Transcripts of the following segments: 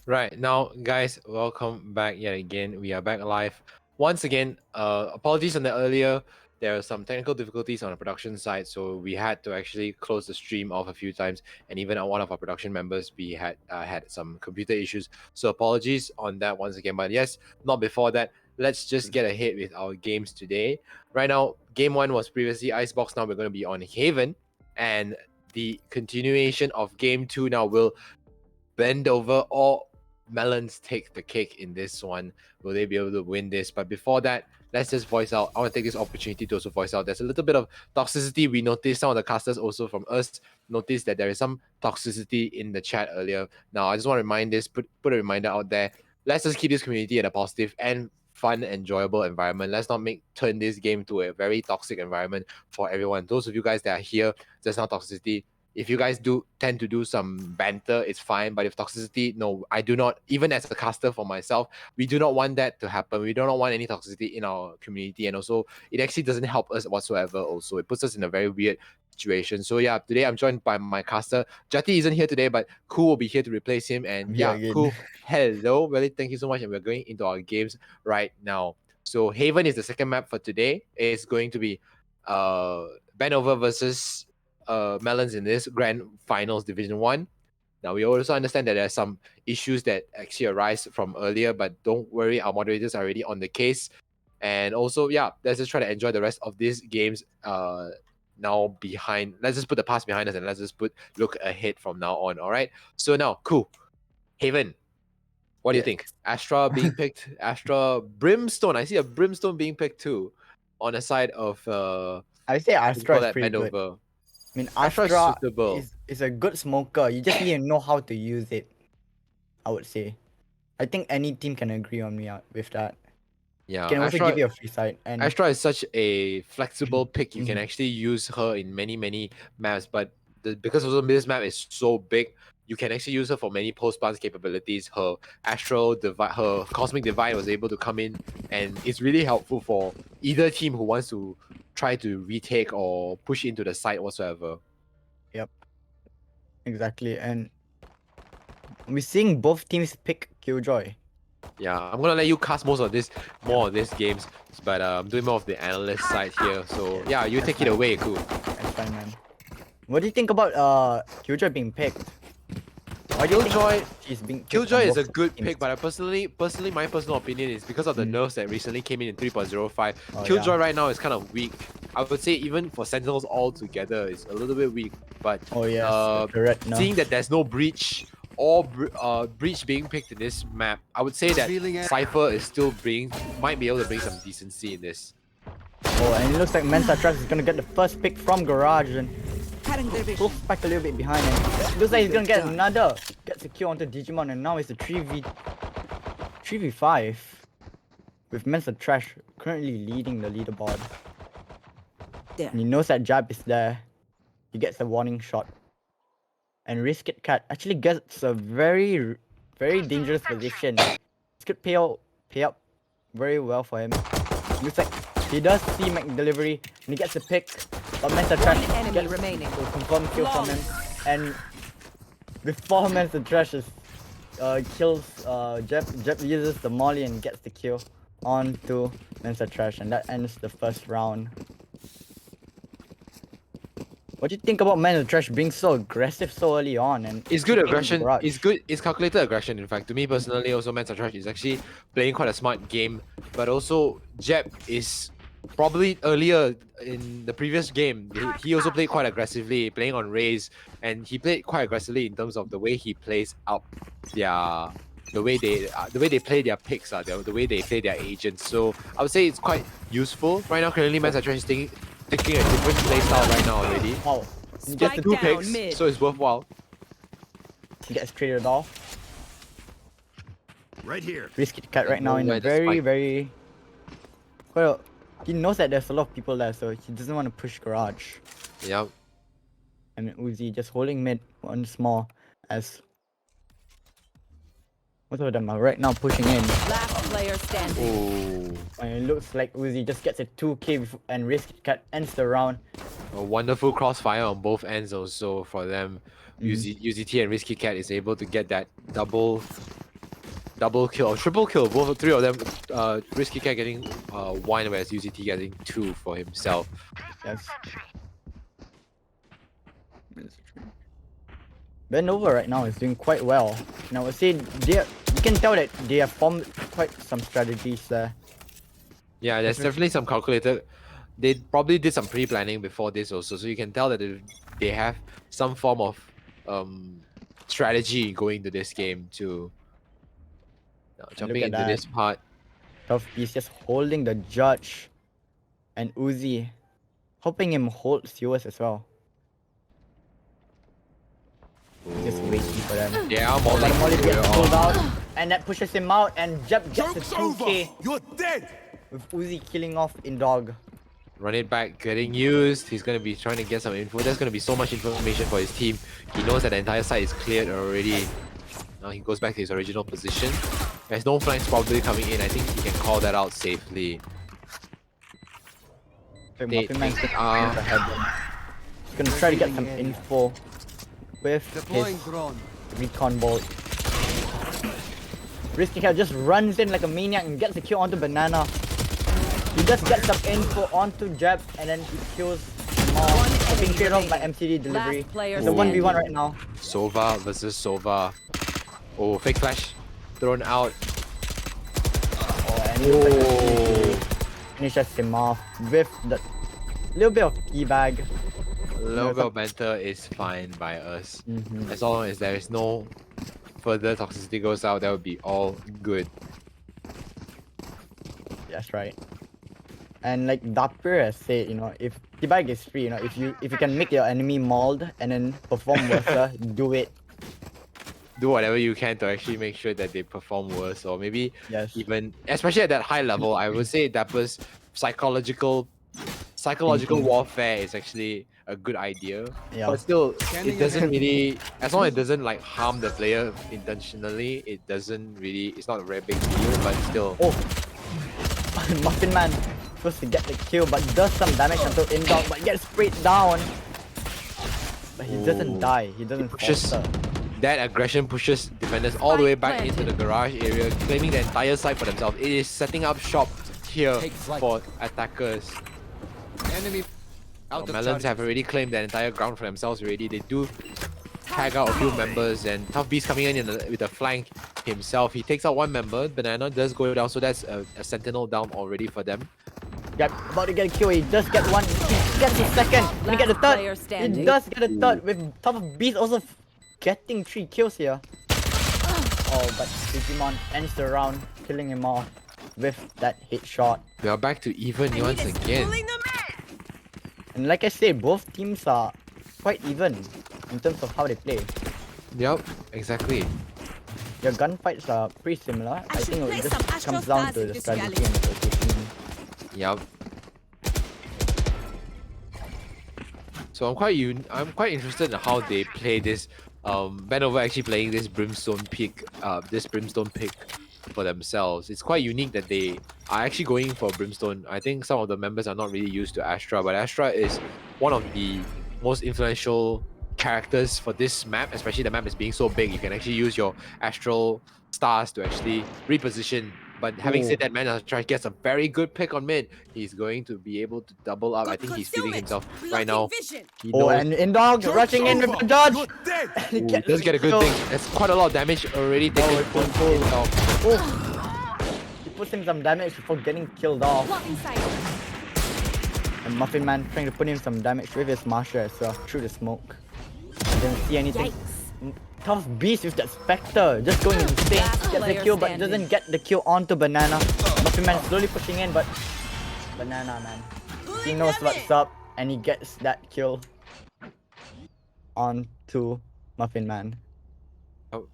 Right now, guys, welcome back yet again. We are back live once again. Apologies on the earlier. There are some technical difficulties on the production side, so we had to actually close the stream off a few times, and even on one of our production members, we had some computer issues. So apologies on that once again. But yes, not before that. Let's just get ahead with our games today. Right now, game one was previously Icebox. Now we're going to be on Haven, and the continuation of game two now will Bendova or Mel0ns take the cake in this one. Will they be able to win this? But before that, let's just voice out. I want to take this opportunity to also voice out. There's a little bit of toxicity. We noticed some of the casters also from us noticed that there is some toxicity in the chat earlier. Now, I just want to remind this, put a reminder out there. Let's just keep this community at a positive and fun, enjoyable environment. Let's not turn this game to a very toxic environment for everyone. Those of you guys that are here, there's no toxicity. If you guys do tend to do some banter, it's fine. But if toxicity, no, I do not. Even as a caster for myself, we do not want that to happen. We do not want any toxicity in our community, and also it actually doesn't help us whatsoever. Also, it puts us in a very weird situation. So yeah, today I'm joined by my caster. Jati isn't here today, but Cool will be here to replace him. And Yeah, yeah, again. Cool. Hello, really, thank you so much. And we're going into our games right now. So Haven is the second map for today. It's going to be Bendova versus Mel0ns in this grand finals division 1. Now we also understand that there are some issues that actually arise from earlier, but don't worry, our moderators are already on the case. And also, yeah, let's just try to enjoy the rest of these games now behind. Let's just put the past behind us and let's just look ahead from now on. All right. So now, cool. Haven, what do you think? Astra being picked, Astra Brimstone. I see a Brimstone being picked too on the side of I say Astra is that pretty good. Bendova. I mean, Astra is Astra suitable. is a good smoker. You just need to know how to use it, I would say. I think any team can agree on me with that. Yeah, Can also Astra, give you a free side. And Astra is such a flexible pick. You can Mhm. actually use her in many maps, but because also this map is so big, you can actually use her for many post plants capabilities. Her astral divide, her cosmic divide was able to come in, and it's really helpful for either team who wants to try to retake or push into the site whatsoever. Yep, exactly. And we're seeing both teams pick Killjoy. Yeah, I'm gonna let you cast more of these games, but I'm doing more of the analyst side here. So yeah, you take it away, cool. That's fine, man. What do you think about Killjoy being picked? Why do you think she's being picked Killjoy on is a both good teams? pick, but personally, my personal opinion is because of the nerfs that recently came in 3.05. Oh, Killjoy yeah. right now is kind of weak. I would say even for Sentinels altogether, it's a little bit weak. But Oh, yes, correct. No. seeing that there's no breach or breach being picked in this map, I would say that Cypher is still might be able to bring some decency in this. Oh, and it looks like Mensa Trax is gonna get the first pick from Garage and pulls back a little bit behind him. Looks like he's gonna get another. Gets a kill onto Digimon and now it's a 3v5 with Mensa Trash currently leading the leaderboard. And he knows that jab is there. He gets a warning shot. And Risk It Cat actually gets a very dangerous position. This could pay up very well for him. Looks like he does see Mac delivery and he gets a pick. But Mensa Trash gets a confirmed kill from him. And before Mensa Trash kills Jeb uses the molly and gets the kill onto Mensa Trash, and that ends the first round. What do you think about Mensa Trash being so aggressive so early on? And it's good aggression. It's good. It's calculated aggression. In fact, to me personally, also Mensa Trash is actually playing quite a smart game. But also, Jeb is probably earlier in the previous game. He also played quite aggressively, playing on Raze, and he played quite aggressively in terms of the way he plays up the way they play their picks, the way they play their agents. So I would say it's quite useful right now. Currently, Mensa Trash is taking a different playstyle right now already. Oh, He gets 2 picks, so it's worthwhile. He gets traded off. Right here. Risky Cat right now in a very well. He knows that there's a lot of people there, so he doesn't want to push Garage. Yep. And Uzi just holding mid once more as most of them are right now pushing in. Last player standing. Oh. And it looks like Uzi just gets a 2k and Risky Cat ends the round. A wonderful crossfire on both ends also for them. UZT and Risky Cat is able to get that double double kill or triple kill. Both three of them. Risky Cat getting 1, whereas UZT getting 2 for himself. Yes. Bendova right now is doing quite well. And I would say you can tell that they have formed quite some strategies there. Yeah, there's definitely some calculated. They probably did some pre-planning before this also, so you can tell that they have some form of strategy going to this game too. Now, jumping at into that. this part, Tough Beast just holding the judge. And Uzi helping him hold Sears as well. Just waiting for them. they are But mauling Molly gets Sewer pulled off. out, and that pushes him out, and Jeb gets the Joke's 2K over. You're dead. with Uzi killing off in dog. Run it back, getting used. He's gonna be trying to get some info. There's gonna be so much information for his team. He knows that the entire site is cleared already. Now he goes back to his original position. There's no flanks probably coming in. I think he can call that out safely. So They- Muffin Man's they- He's gonna try to get some info with his drone. recon bolt. Risky Cat just runs in like a maniac and gets the kill onto Banana. He just gets some info onto Jeb and then he kills Mom. Being cleared off by MCD delivery. Last player It's a 1v1 right now. Sova versus Sova. Oh, fake flash thrown out. Oh, and he looks like a finishes him off with the little bit of teabag. Logo banter is fine by us. Mhm. As long as there is no further toxicity goes out, that would be all good. That's right. And like Dapper has said, if teabag is free, if you can make your enemy mauled and then perform worse, do it. Do whatever you can to actually make sure that they perform worse, or maybe Yes. even, especially at that high level, I would say Dapper's psychological warfare is actually a good idea. Yeah. But still, it doesn't really, as long as it doesn't like harm the player intentionally, it doesn't really, it's not a very big deal, but still. Oh, Muffin Man supposed to get the kill, but does some damage until in-dog, but gets sprayed down. But he doesn't Ooh. die. He doesn't Pushes- falter. That aggression pushes defenders all the way back into the garage area, claiming the entire site for themselves. It is setting up shop here for attackers. Enemy out of Mel0ns have already claimed that entire ground for themselves already. They do tag out a few members, and Tough Beast coming in with a flank himself. He takes out one member. Banana does go down, so that's a sentinel down already for them. Yep, about to get a kill. He does get one. He gets his second. And he get the Last player third. He standing. does get a third with Top of Beast also getting 3 kills here. Oh, but Digimon ends the round, killing him off with that headshot. We are back to even once again. And like I said, both teams are quite even in terms of how they play. Yep, exactly. Their gunfights are pretty similar. I think it just comes down to the strategy and the positioning. Yep. So I'm quite interested in how they play this. Bendova actually playing this brimstone pick for themselves. It's quite unique that they are actually going for brimstone. I think some of the members are not really used to Astra, but Astra is one of the most influential characters for this map, especially the map is being so big. You can actually use your astral stars to actually reposition. But having said that, Mel0ns gets a very good pick on mid. He's going to be able to double up. I think he's feeling himself right now. He Oh, knows. and in-dog rushing in with the dodge. You're dead. He Ooh, gets does get a good the thing. kill. That's quite a lot of damage already taken it's from cool. in-dog. Oh. He puts him some damage before getting killed off. And Muffin Man trying to put in some damage with his Marsha as well through the smoke. I didn't see anything. Tough Beast with that Spectre just going insane. Last Gets the player kill but standing. doesn't get the kill onto Banana. Muffin Man slowly pushing in but Banana man. He knows what's up and he gets that kill onto Muffin Man. Oh.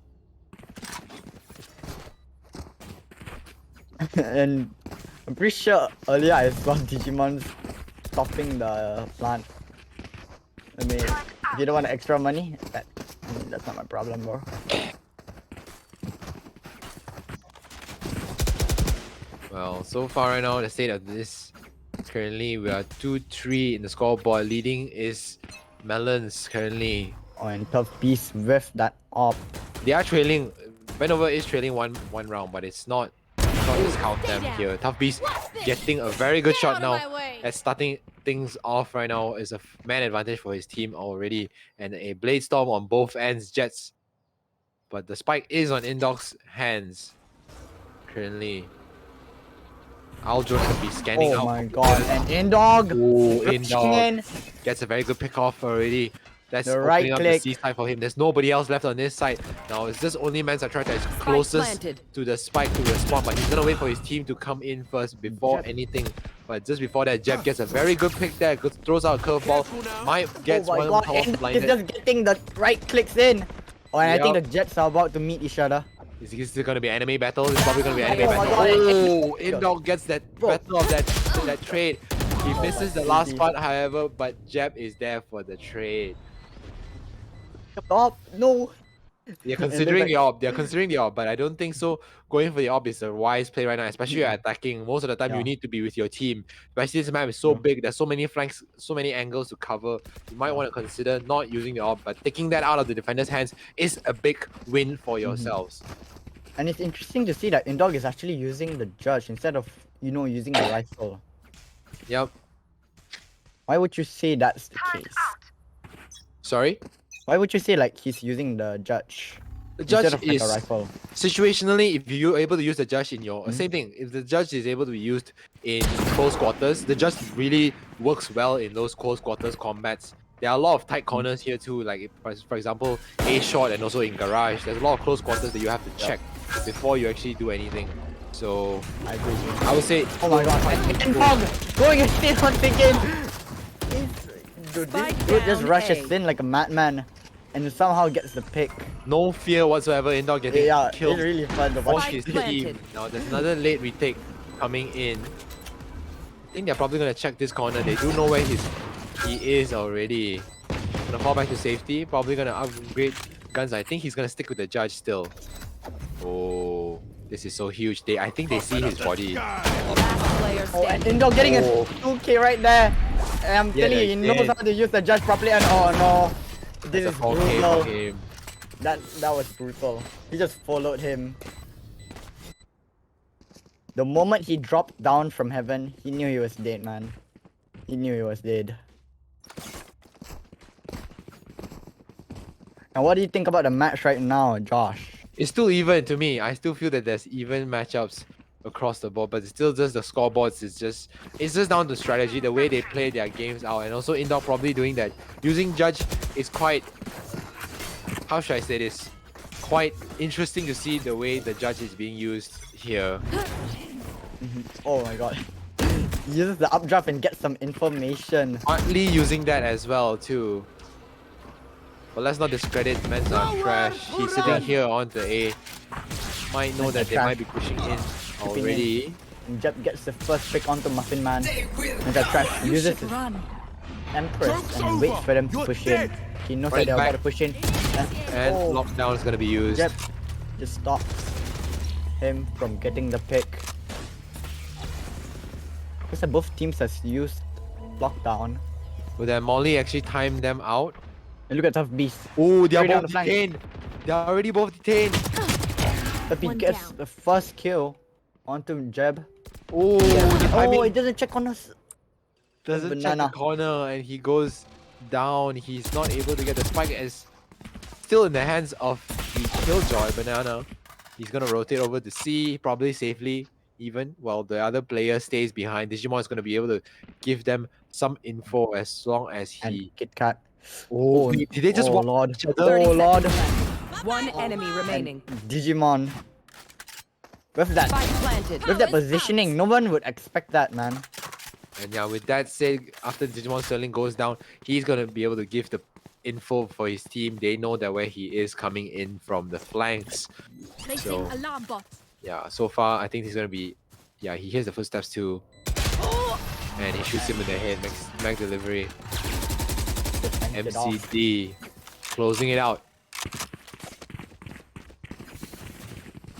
And I'm pretty sure earlier I saw Digimon stopping the plant. I mean, if you don't want extra money, that's not my problem, bro. Well, so far right now, the state of this, currently we are 2-3 in the scoreboard. Leading is Mel0ns currently. Oh, and Tough Beast with that op. They are trailing Bendova is trailing one round, but it's not discount them here. Tough Beast getting a very good shot now. As starting things off right now is a man advantage for his team already, and a Blade Storm on both ends, Jets. But the spike is on Indog's hands currently. Aldro can be scanning out. Oh my god, and Indog Oh, rushing Indog in. gets a very good pick off already. That's The opening right up click. the C side for him. There's nobody else left on this side. Now it's just only Mel0ns that is closest to the spike, to the spawn, but he's gonna wait for his team to come in first before Jeb. anything. But just before that, Jeb gets a very good pick there, throws out a curveball. Might gets Oh my one god, off Indog is blinded. just getting the right clicks in. Oh, and I think Yup. the Jets are about to meet each other. Is this gonna be anime battle? It's probably gonna be anime Oh my battle. god, Oh, Indog gets that Bro. battle of that trade. He misses the last GG. part, however, but Jeb is there for the trade. Stop, no. They're And considering then, the op. They're considering the op, but I don't think so. Going for the op is a wise play right now, especially you're attacking. Most of the time, you Yeah. need to be with your team. Especially this map is so Yeah. big. There's so many flanks, so many angles to cover. You might want to consider not using the op, but taking that out of the defender's hands is a big win for yourselves. And it's interesting to see that Indog is actually using the Judge instead of, using the rifle. Yep. Why would you say that's the case? Sorry. Why would you say like he's using the Judge The instead judge of like is a rifle? situationally, if you're able to use the judge in your same thing, if the judge is able to be used in close quarters, the judge really works well in those close quarters combats. There are a lot of tight corners here too, like for example, A shot and also in garage. There's a lot of close quarters that you have to check before you actually do anything. So I agree. I would say, Oh my god, Indog going still once again. Dude, this dude just rushes in like a madman and somehow gets the pick. no fear whatsoever. Indog getting Yeah, it's killed really fun to for watch. his team. Now there's another late retake coming in. I think they're probably gonna check this corner. They do know where he is already. Gonna fall back to safety. Probably gonna upgrade guns. I think he's gonna stick with the judge still. Oh, this is so huge. I think they see his body. Oh, and Indog getting a 2k right there. And I'm telling you, he knows how to use the Judge properly. And oh no, this That's is a 4K brutal. for him. That was brutal. He just followed him. The moment he dropped down from heaven, he knew he was dead, man. He knew he was dead. And what do you think about the match right now, Josh? It's still even to me. I still feel that there's even matchups across the board, but it's still just the scoreboards. It's just down to strategy, the way they play their games out, and also Indog probably doing that. Using Judge is quite, how should I say this? Quite interesting to see the way the Judge is being used here. Oh my god. He uses the updraft and gets some information. Partly using that as well too. But let's not discredit Mel0ns are trash. He's sitting here on the A. Might know that they might be pushing in already. And Jeb gets the first pick onto Muffin Man. And the trash uses his Empress and waits for them to push in. He knows that they're about to push in. And oh, lockdown is gonna be used. Jeb just stops him from getting the pick. Because both teams has used lockdown. Will that Molly actually time them out? And look at Tough Beast. Oh, they are Straight down both the flank. detained. They are already both detained. But he gets the first kill onto Jeb. Oh, Oh, it doesn't check on us. doesn't check the banana. corner and he goes down. He's not able to get the spike as still in the hands of the Killjoy Banana. He's gonna rotate over to C, probably safely even, while the other player stays behind. Digimon is gonna be able to give them some info as long as And he. Kit Kat. Oh, wait, did they just oh walk Lord. each other? Oh Lord. One enemy remaining. Digimon. With that, Spike planted. with that positioning, no one would expect that, man. And yeah, with that said, after Digimon Sterling goes down, he's gonna be able to give the info for his team. They know that where he is coming in from the flanks. So alarm bot. yeah, so far I think he's gonna be. Yeah, he hears the footsteps too, and he shoots him in the head. Max delivery. It off. MCD closing it out.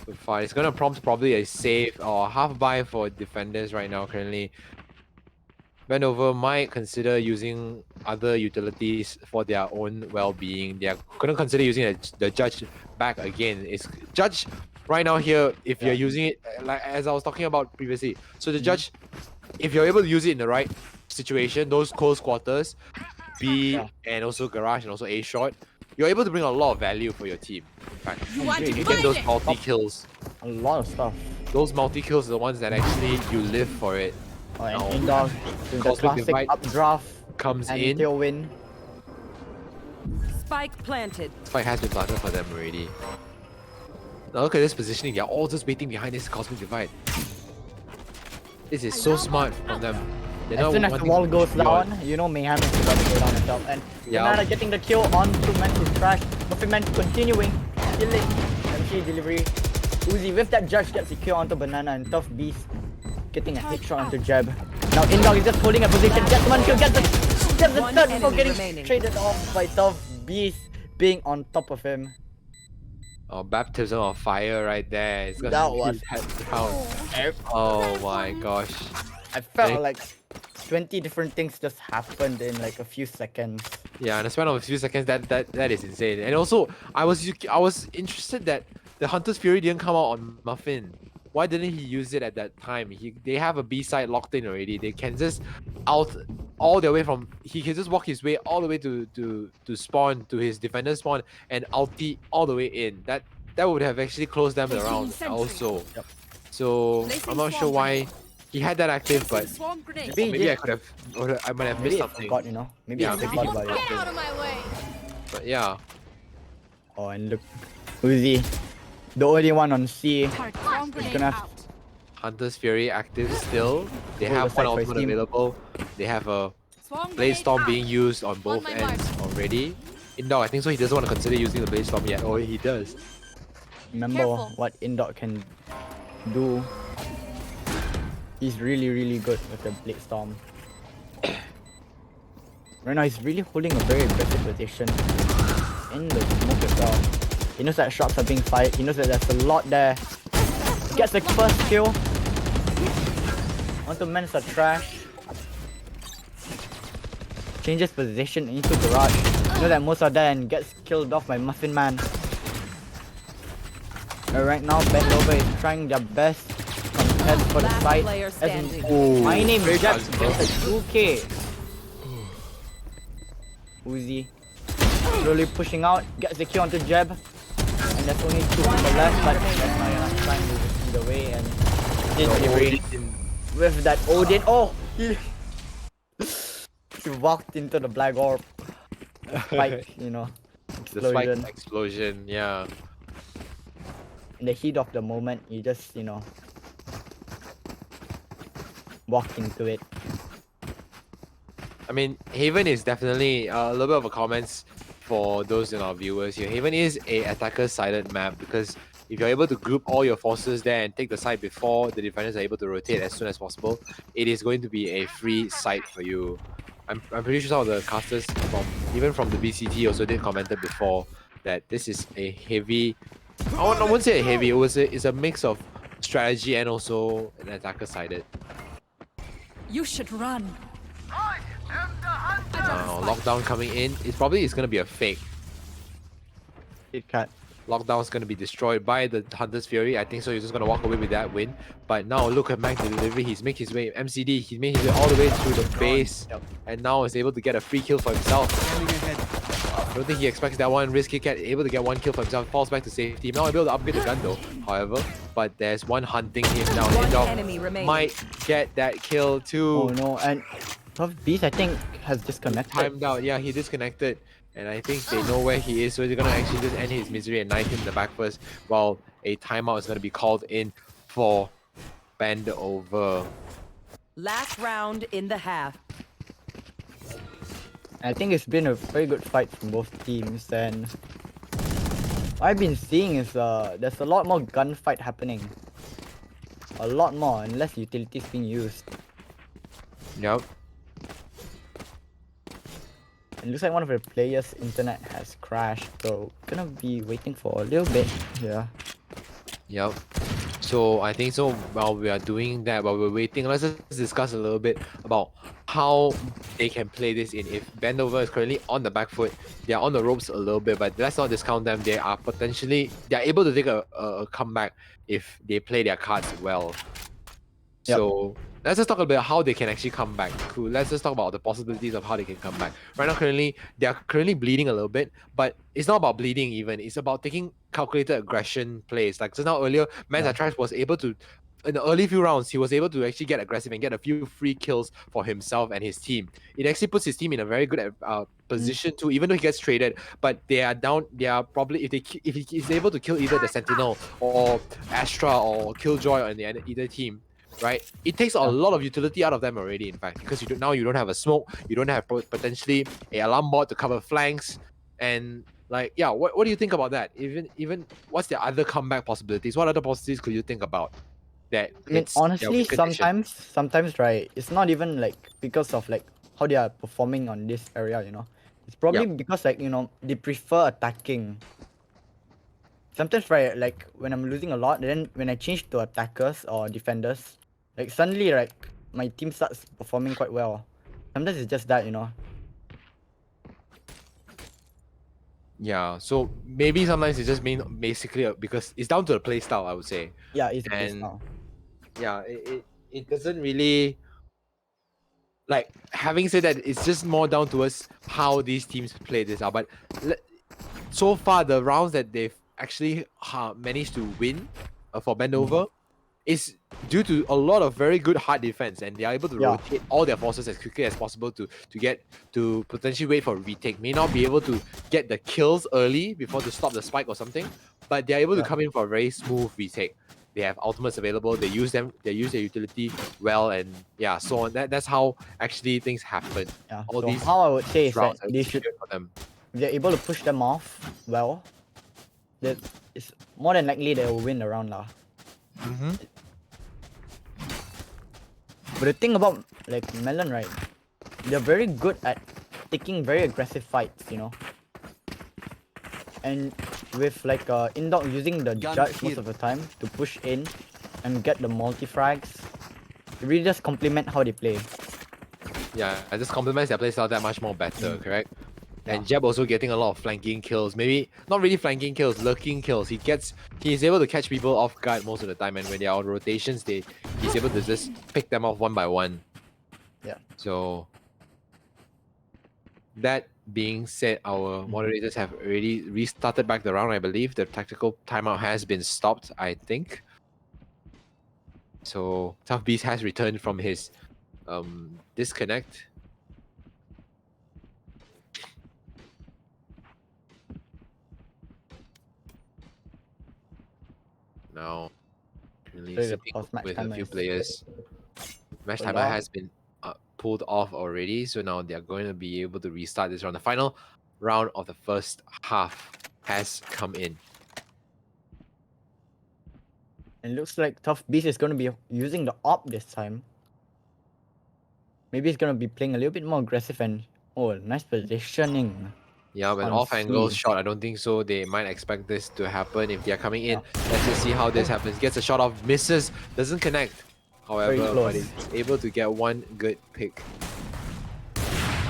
So far, it's gonna prompt probably a save or half buy for defenders right now. Currently, Bendova might consider using other utilities for their own well-being. They are gonna consider using the judge back again. It's judge right now here. If you're using it like as I was talking about previously, so the judge, if you're able to use it in the right situation, those close quarters, B and also garage and also A short, you're able to bring a lot of value for your team. In fact, you get those multi kills. A lot of stuff. Those multi kills are the ones that actually you live for it. Oh, and Now, Indog doing the Cosmic classic Divide updraft comes and in. tailwind. Spike planted. Fight has been planted for them already. Now look at this positioning. They're all just waiting behind this Cosmic Divide. This is so smart from them. They're As not soon as the wanting wall to goes beyond. down, you know Mayhem is about to go down itself. And Yeah. Banana getting the kill on to Men's trash. Muffin continuing, killing. MC delivery. Uzi with that judge gets the kill onto Banana and Tough Beast getting a hit shot onto Jeb. Now Indog is just holding a position, gets one kill, gets the One third before enemy getting remaining. traded off by Tough Beast being on top of him. Oh, baptism of fire right there. It's gonna That be was- that round. Oh my gosh. I felt Eh. like 20 different things just happened in like a few seconds. Yeah, in the span of a few seconds, that is insane. And also, I was interested that the Hunter's Fury didn't come out on Muffin. Why didn't he use it at that time? They have a B side locked in already. They can just out all the way from. He can just walk his way all the way to spawn to his defender spawn and ulti all the way in. That would have actually closed them around also. Yep. So I'm not sure why he had that active, but maybe I could have, or I might have Maybe missed I something. forgot, you know? Maybe Yeah, I maybe forgot he about it. Get out of my way! But yeah, Oh, and look, Uzi, the only one on C. Swarm grenade gonna- out. Hunter's Fury active still. They Hold have aside one for his ultimate team. available. They have a Swarm Blade grenade Storm out. being used on both my ends already. Indog, I think so. He doesn't want to consider using the Blade Storm yet. Oh, he does. Remember Careful. what Indot can do. He's really good with the Blade Storm. Right now, he's really holding a very aggressive position in the smoke as well. He knows that shots are being fired. He knows that there's a lot there. Gets the first kill. Onto Mens are trash. Changes position into garage. You know that most are there and gets killed off by Muffin Man. Right now, Bendova is trying their best to contest for the Last site. player As standing. in, my name Very is Jack fast, gets a 2k. Uzi slowly pushing out, gets the kill onto Jeb. And there's only 2 people left, but right now you're not trying to see the way and delivery with that Odin. Oh! He walked into the black orb. Spike, you know. The spike Explosion. explosion, yeah. In the heat of the moment, you just, you know, walk into it. I mean, Haven is definitely a little bit of a comments for those in our viewers here. Haven is a attacker-sided map because if you're able to group all your forces there and take the site before the defenders are able to rotate as soon as possible, it is going to be a free site for you. I'm pretty sure some of the casters even from the BCT also did commented before that this is a heavy. I wouldn't say a heavy. It's a mix of strategy and also an attacker-sided. You should run. Lockdown coming in. It probably is going to be a fake. Kit Kat. Lockdown is going to be destroyed by the Hunter's Fury. I think so. He's just going to walk away with that win. But now look at Mac delivery. He's made his way MCD. He's made his way all the way through the base, Yep. and now is able to get a free kill for himself. Scanning ahead. I don't think he expects that one. Risk Kit Kat able to get one kill for himself. Falls back to safety. Now able to upgrade the gun though. However, but there's one hunting him down. One Indog enemy remaining. might get that kill Oh too. no, and Tough Beast I think has disconnected. Timed out. Yeah, he disconnected. And I think they know where he is, so they're gonna actually just end his misery and knife him in the back first, while a timeout is gonna be called in for Bendova. Last round in the half. I think it's been a very good fight from both teams, and what I've been seeing is there's a lot more gunfight happening. A lot more, and less utilities being used. Yep. It looks like one of the players' internet has crashed, so gonna be waiting for a little bit here. Yep. So I think so while we are doing that, while we're waiting, let's just discuss a little bit about how they can play this in. If Bendova is currently on the back foot, they are on the ropes a little bit, but let's not discount them. They are able to take a comeback if they play their cards well. Yep. So let's just talk about how they can actually come back. Cool. Let's just talk about the possibilities of how they can come back. Right now, they are currently bleeding a little bit, but it's not about bleeding even. It's about taking calculated aggression plays. Like just now earlier, Mel0ns was able to, in the early few rounds, he was able to actually get aggressive and get a few free kills for himself and his team. It actually puts his team in a very good position too, even though he gets traded. But they are down. They are probably if he is able to kill either the Sentinel or Astra or Killjoy on either team, right? It takes a lot of utility out of them already, in fact, because now you don't have a smoke, you don't have potentially a alarm bot to cover flanks, and like, yeah, what do you think about that? Even what's the other comeback possibilities? What other possibilities could you think about? That I mean, honestly, sometimes right, it's not even like because of like how they are performing on this area, you know. It's probably because like, you know, they prefer attacking. Sometimes right, like when I'm losing a lot, then when I change to attackers or defenders, like suddenly like my team starts performing quite well. Sometimes it's just that, you know. Yeah, so maybe sometimes it's just basically because it's down to the play style, I would say. Yeah, it's And now. yeah, it doesn't really, like, having said that, it's just more down to us how these teams play this out. But so far, the rounds that they've actually managed to win for Bendova is due to a lot of very good hard defense, and they are able to rotate all their forces as quickly as possible to potentially wait for a retake. May not be able to get the kills early before to stop the spike or something, but they are able to come in for a very smooth retake. They have ultimates available. They use them. They use their utility well, and yeah, so on. That's how actually things happen. Yeah. All So these how I would say is that rounds are they should, good for them. if they're able to push them off well, that it's more than likely they will win the round lah. But the thing about like Mel0ns, right, they're very good at taking very aggressive fights, you know. And with like Indok using the judge most of the time to push in and get the multi-frags, it really just complement how they play. Yeah, it just complements their playstyle that much more better, correct? And Jeb also getting a lot of flanking kills. Maybe not really flanking kills, lurking kills. He's able to catch people off guard most of the time, and when they're on rotations, he's able to just pick them off one by one. Yeah. So that being said, our moderators have already restarted back the round, I believe. The tactical timeout has been stopped, I think. So Tough Beast has returned from his disconnect. Now, really So the sitting post-match with a timer few is players. Match pulled timer off. has been pulled off already, so now they're going to be able to restart this round. The final round of the first half has come in. It looks like Tough Beast is going to be using the op this time. Maybe he's going to be playing a little bit more aggressive and... Oh, nice positioning. Yeah, when on off angle C. shot, I don't think so. They might expect this to happen if they're coming in. Let's just see how this happens. Gets a shot off, misses, doesn't connect. However, but is able to get one good pick.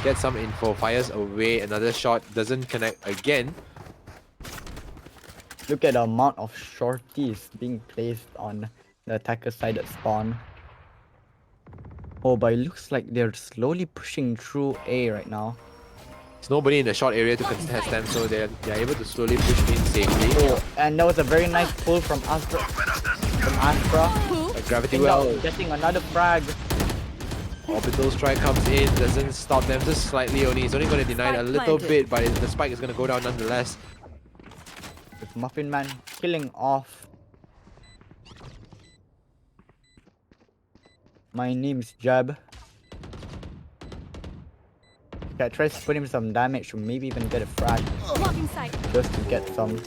Get some info, fires away, another shot, doesn't connect again. Look at the amount of shorties being placed on the attacker side at spawn. Oh, but it looks like they're slowly pushing through A right now. There's nobody in the short area to contest them, so they're able to slowly push in safely. Oh, and that was a very nice pull from Astra. A gravity well. Getting another frag. Orbital strike comes in, doesn't stop them, just slightly only. It's only going to deny it a little bit, but the spike is going to go down nonetheless. With Muffin Man killing off. My name's Jab. Okay, I try to put him some damage or maybe even get a frag. Blocking sight. Just to get some.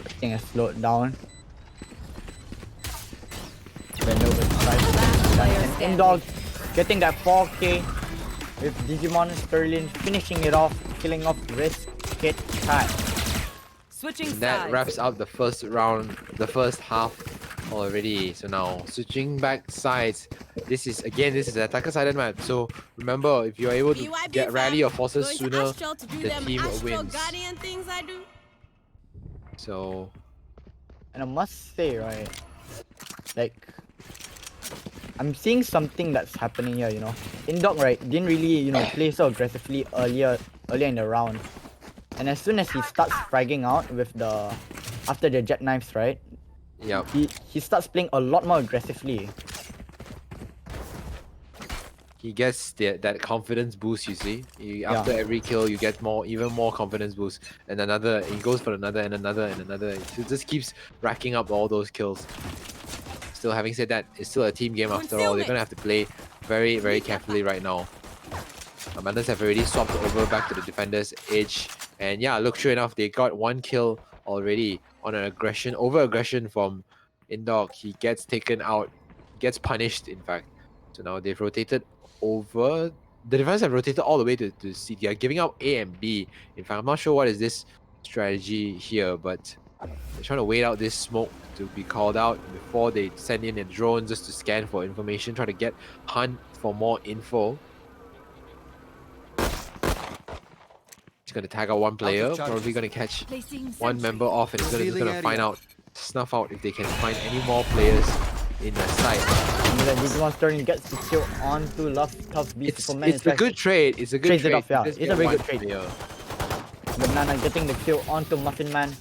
Everything has slowed down. Bendova tries. And Indog getting that 4K with Digimon Sterling finishing it off, killing off Risk Kit Cat. Switching That sides. wraps up the first round, the first half already. So now switching back sides. This is an attacker-sided map. So remember, if you're able to get rally your forces sooner, the team wins. Things I do. So And I must say, right, like, I'm seeing something that's happening here, you know. Indog, right, didn't really, you know, play so aggressively earlier in the round. And as soon as he starts fragging out with the, after the jet knives, right, yeah, he starts playing a lot more aggressively. he gets that confidence boost. You see, after every kill, you get even more confidence boost, and another. He goes for another and another and another. It just keeps racking up all those kills. Still, having said that, it's still a team game after all. They're gonna have to play very, very carefully right now. Mel0ns have already swapped over back to the defender's edge, and yeah, look, sure enough, they got one kill already on an over-aggression from Indog. He gets taken out, gets punished, in fact. So now they've rotated over. The defense have rotated all the way to C. They are giving out A and B. In fact, I'm not sure what is this strategy here, but they're trying to wait out this smoke to be called out before they send in a drone just to scan for information, try to hunt for more info. He's gonna tag out one player, probably gonna catch one member off, and he's gonna find out, snuff out if they can find any more players in the site. And then Digimon turn gets the kill onto Tough Beast for Mel0ns. It's a good trade. It's a good Trades trade. it off, yeah. Just It's get a very one good trade. player. Banana getting the kill onto Muffin Man.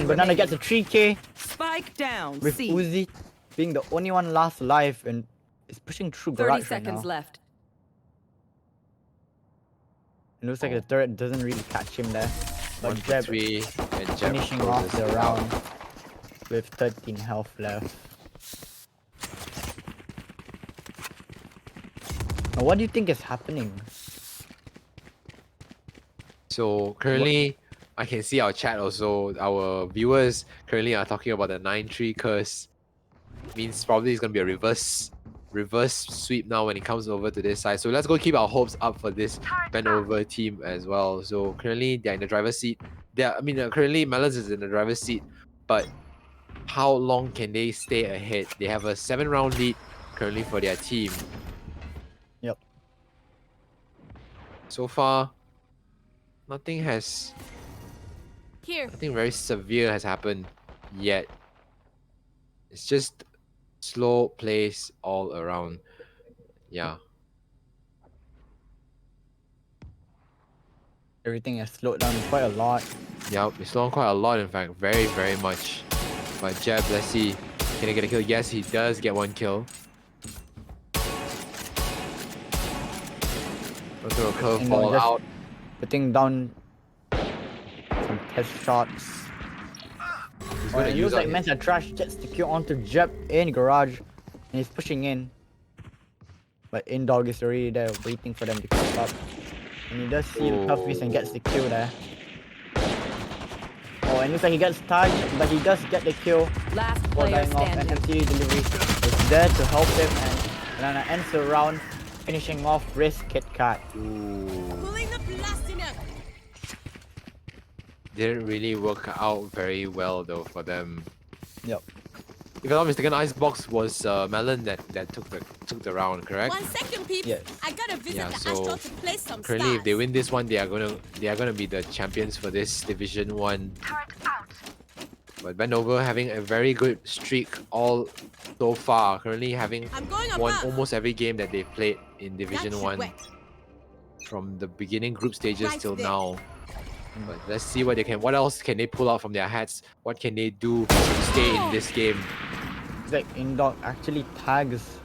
Banana gets a 3k Spike down. with C. Uzi being the only one last alive and is pushing through 30 garage right seconds now. left. It looks like the turret doesn't really catch him there. But 1 for Jeb 3, and Jeb finishing off closes the it out. round with 13 health left. Now, what do you think is happening? So currently, I can see our chat also. Our viewers currently are talking about the 9-3 curse. Means probably it's gonna be a reverse sweep now when it comes over to this side. So let's go keep our hopes up for this Bendova team as well. So currently they're in the driver's seat. Currently Mel0ns is in the driver's seat, but how long can they stay ahead? They have a 7-round lead currently for their team. Yep. So far, nothing very severe has happened yet. It's just slow plays all around. Yeah. Everything has slowed down quite a lot. Yep, it's slowed down quite a lot, in fact. Very, very much. But Jeb, let's see. Can he get a kill? Yes, he does get one kill. Go through a curveball just out. putting down some test shots. He's Oh, gonna it use looks like on Mens are trash, gets the kill onto Jeb in garage, and he's pushing in. But Indog is already there waiting for them to catch up. And he does see the Tough Beast and gets the kill there. Oh, and looks like he gets tagged, but he does get the kill Last for player dying off, and standing. MCA delivery is there to help him, and Banana ends the round, finishing off Risk Kit Kat. Pulling the blast in it. Didn't really work out very well though for them. Yep. If I'm not mistaken, Icebox was Mel0ns that took the round, correct? 1 second, peeps. Yes. I gotta visit Yeah, the so Astro to play some Currently, if they stars. win this one, they are gonna be the champions for this Division 1. But Bendova having a very good streak all so far. Currently having I'm going won above. almost every game that they've played in Division That should 1 work. from the beginning group stages Right till there. now. But let's see what else can they pull out from their hats? What can they do to stay in this game? It's like Indog actually tags.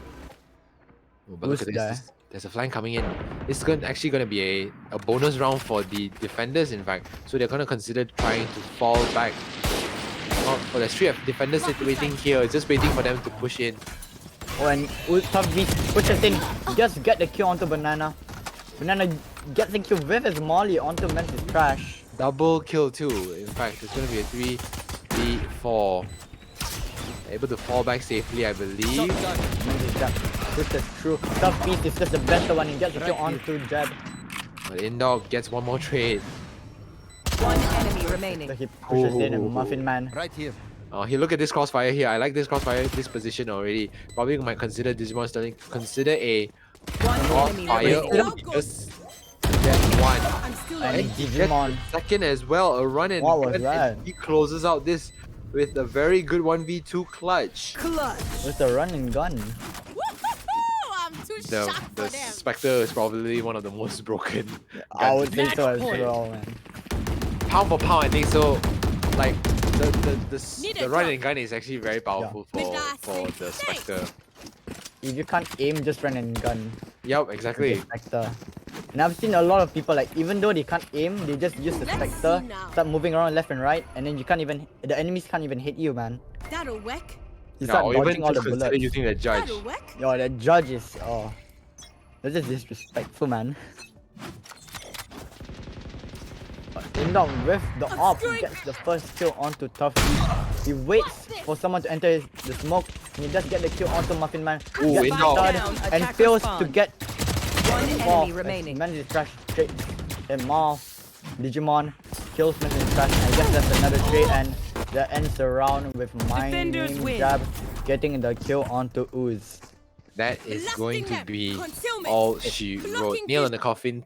Oh, but look at Who's this. there? There's a flank coming in. It's actually going to be a bonus round for the defenders, in fact. So they're going to consider trying to fall back. For the three defenders waiting here, just waiting for them to push in. Oh, and Tough Beast pushes in, just get the kill onto Banana. Banana gets the kill with his molly onto Mens' trash. Double kill too. In fact, it's going to be a 3v4. Able to fall back safely, I believe. Mens' Jab pushes through. Tough Beast is just the better one and gets the kill onto Jeb. But Indog gets one more trade. One enemy remaining. So he pushes in a Ooh. Muffin Man. Right here. Oh, he look at this crossfire here. I like this crossfire, this position already. Probably might consider Digimon Sterling. Consider a One enemy crossfire. remaining. Oh, just get one. I'm still And And alive. he gets Digimon. the second as well. A run and What was gun, that? and he closes out this with a very good 1v2 clutch. Clutch. With a run and gun. Woo-hoo-hoo! I'm too shocked The for them. Spectre is probably one of the most broken. I would say so as point. well, man. Pound for pound, I think so. Like Need the a run drop. and gun is actually very powerful With for that the thing. Spectre. If you can't aim, just run and gun. Yep, with the exactly. Spectre. And I've seen a lot of people, like, even though they can't aim, they just use the Let's Spectre, see now. start moving around left and right, and then the enemies can't even hit you, man. That'll work. You Yeah, start or dodging even all the just consider bullets. using the judge. That'll work. Yo, the judge is, oh, that's just disrespectful, man. Indom with the op gets the first kill onto Tough. He waits for someone to enter the smoke, and he does get the kill onto Muffin Man. Ooh, Gets Indom. stunned Down, and attacker fails to spawn. get One the enemy ball. remaining. Manages to trash straight and more. Digimon kills Manages to trash. I guess that's another trade, and that ends the round with my Defenders name win. Jab getting the kill onto Ooze. That is going to Blasting them. be Concealment. all she wrote. Blocking Nail in vision. the coffin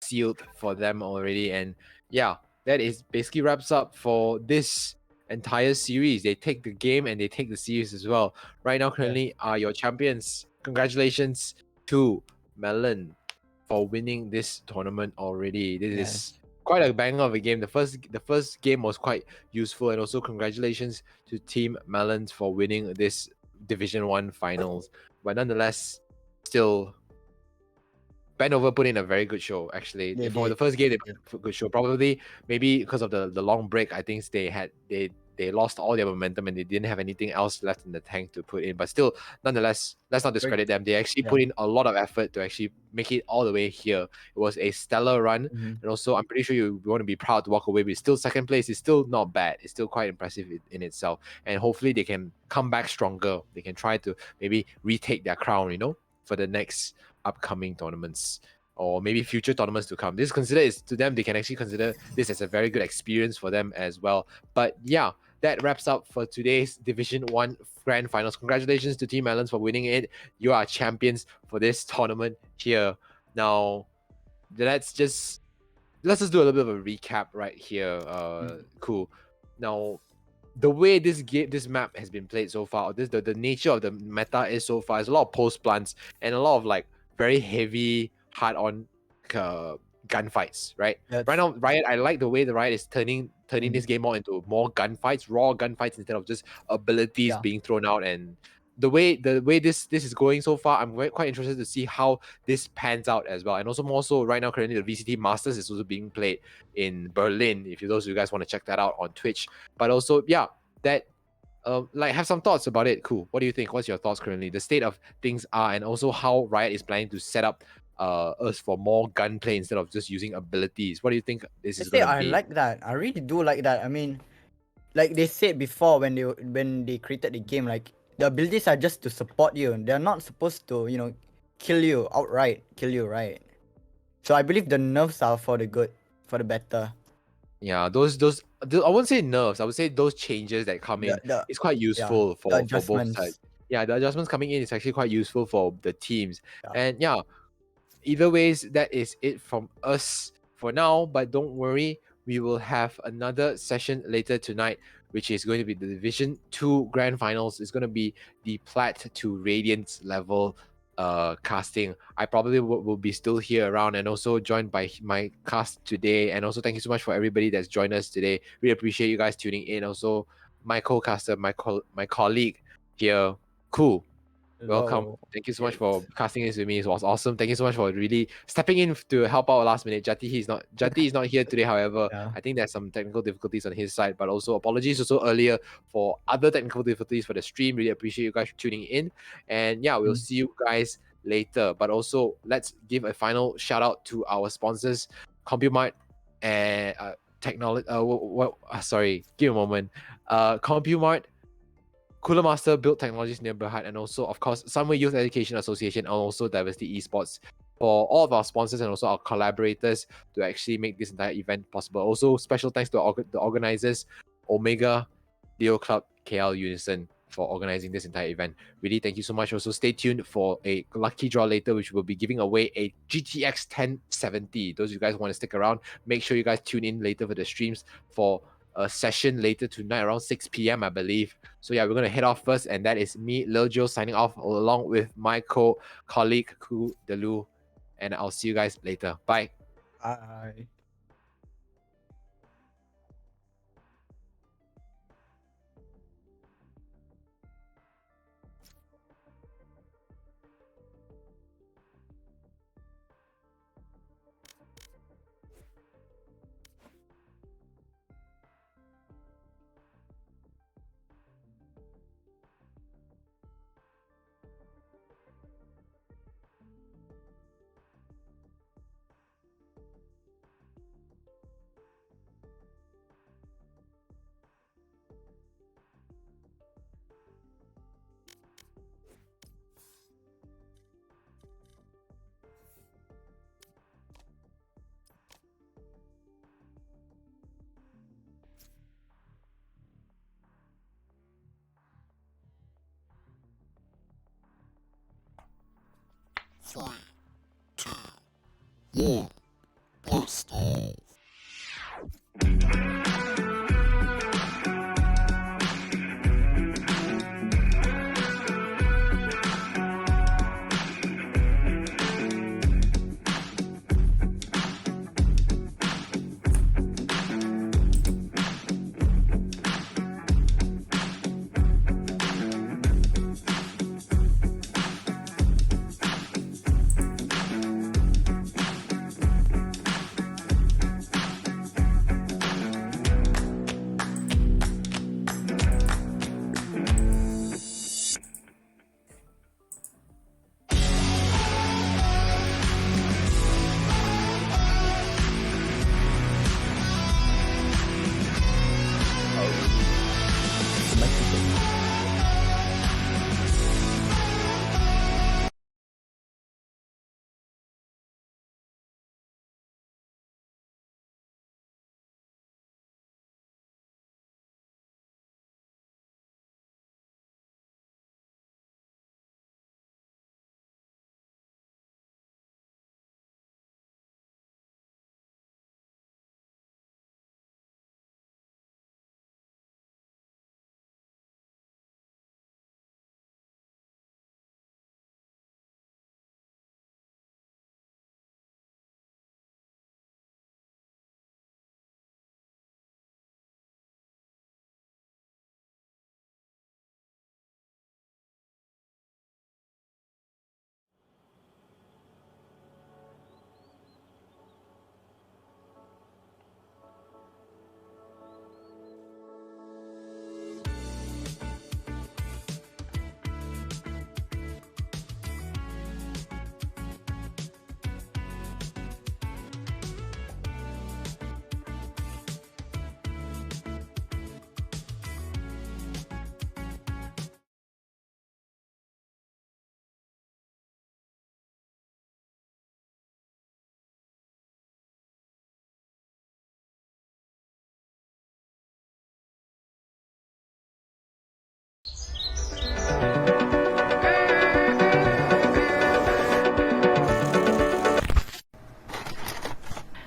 sealed for them already. And yeah, that is basically wraps up for this entire series. They take the game and they take the series as well. Right now, currently are your champions. Congratulations to Melon for winning this tournament already. This is quite a banger of a game. The first game was quite useful, and also congratulations to Team Mel0ns for winning this Division 1 finals. But nonetheless, still Bendova put in a very good show actually. They For did. the first game, they put a good show. Probably maybe because of the long break, I think they lost all their momentum and they didn't have anything else left in the tank to put in. But still, nonetheless, let's not discredit them. They actually put in a lot of effort to actually make it all the way here. It was a stellar run. Mhm. And also, I'm pretty sure you want to be proud to walk away with still second place. It's still not bad. It's still quite impressive in itself. And hopefully they can come back stronger. They can try to maybe retake their crown, for the next upcoming tournaments or maybe future tournaments to come. This is to them, they can actually consider this as a very good experience for them as well. But yeah, that wraps up for today's Division 1 Grand Finals. Congratulations to Team Mel0ns for winning it. You are champions for this tournament here. Now, let's just do a little bit of a recap right here. Cool. Now, the way this map has been played so far, the nature of the meta is so far, is a lot of post plants and a lot of like very heavy, hard-on gunfights, right? That's- Right now, Riot, I like the way the Riot is turning this game more into more gunfights, raw gunfights instead of just abilities Yeah. being thrown out. And the way this is going so far, I'm quite interested to see how this pans out as well. And also more so right now, currently the VCT Masters is also being played in Berlin. If those of you guys want to check that out on Twitch, but also that. Have some thoughts about it. Cool. What do you think? What's your thoughts currently? The state of things are, and also how Riot is planning to set up us for more gunplay instead of just using abilities. What do you think this is I say going to I be? like that. I really do like that. I mean, like they said before when they created the game, like the abilities are just to support you. They're not supposed to, kill you outright. Kill you, right? So I believe the nerfs are for the good, for the better. Yeah, those I wouldn't say nerfs. I would say those changes that come in The- is quite useful for both adjustments. sides. Yeah, the adjustments coming in is actually quite useful for the teams. Yeah. And yeah, either ways, that is it from us for now. But don't worry, we will have another session later tonight, which is going to be the Division 2 Grand Finals. It's going to be the Plat to Radiance level casting. I probably will be still here around and also joined by my cast today. And also thank you so much for everybody that's joined us today. Really appreciate you guys tuning in. Also my co-caster, my colleague here. Cool. Welcome. Hello. Thank you so much for casting this with me. It was awesome. Thank you so much for really stepping in to help out last minute. Jati is not here today, however. Yeah. I think there's some technical difficulties on his side, but also apologies also earlier for other technical difficulties for the stream. Really appreciate you guys tuning in. And yeah, we'll see you guys later. But also let's give a final shout out to our sponsors, CompuMart and technology sorry, give me a moment. CompuMart, Cooler Master, Build Technologies near Berhad, and also, of course, Sunway Youth Education Association, and also Diversity Esports. for all of our sponsors and also our collaborators to actually make this entire event possible. Also, special thanks to the organizers, Omega, Leo Club, KL Unison, for organizing this entire event. Really, thank you so much. Also, stay tuned for a lucky draw later, which will be giving away a GTX 1070. Those of you guys want to stick around, make sure you guys tune in later for the streams for a session later tonight around 6 p.m. I believe. So yeah, we're gonna head off first, and that is me, Lil Joe, signing off along with my colleague Ku Delu, and I'll see you guys later. Bye. Bye.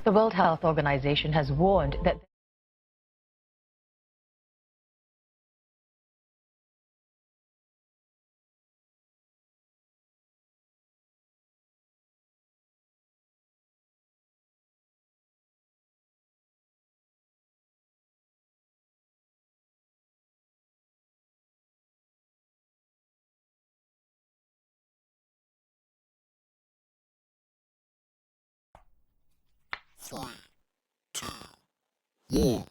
The World Health Organization has warned that Yeah.